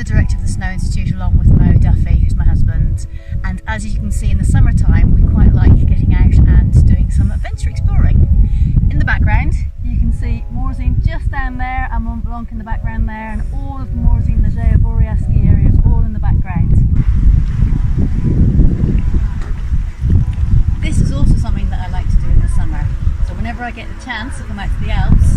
director of the Snow Institute along with Lee-Duffy, who's my husband, and as you can see in the summertime we quite like getting out and doing some adventure exploring. In the background you can see Morzine just down there and Mont Blanc in the background there, and all of the Morzine, the Avoriaz ski areas all in the background. This is also something that I like to do in the summer, so whenever I get the chance to come out to the Alps